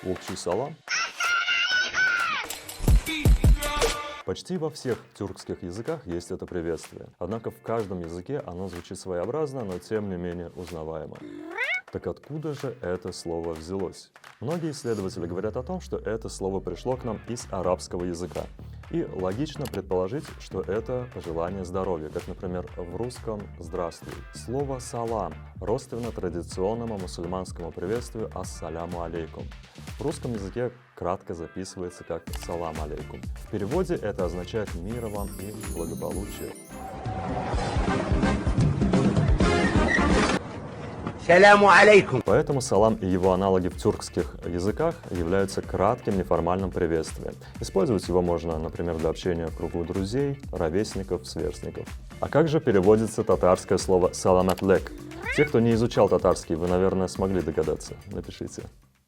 Волчий салам. Почти во всех тюркских языках есть это приветствие. Однако в каждом языке оно звучит своеобразно, но тем не менее узнаваемо. Так откуда же это слово взялось? Многие исследователи говорят о том, что это слово пришло к нам из арабского языка. И логично предположить, что это пожелание здоровья, как, например, в русском «здравствуй». Слово «салам» родственно традиционному мусульманскому приветствию «ассаляму алейкум». В русском языке кратко записывается как «салам алейкум». В переводе это означает «мира вам и благополучия». Саляму алейкум. Поэтому салам и его аналоги в тюркских языках являются кратким неформальным приветствием. Использовать его можно, например, для общения в кругу друзей, ровесников, сверстников. А как же переводится татарское слово «саламатлек»? Те, кто не изучал татарский, вы, наверное, смогли догадаться. Напишите.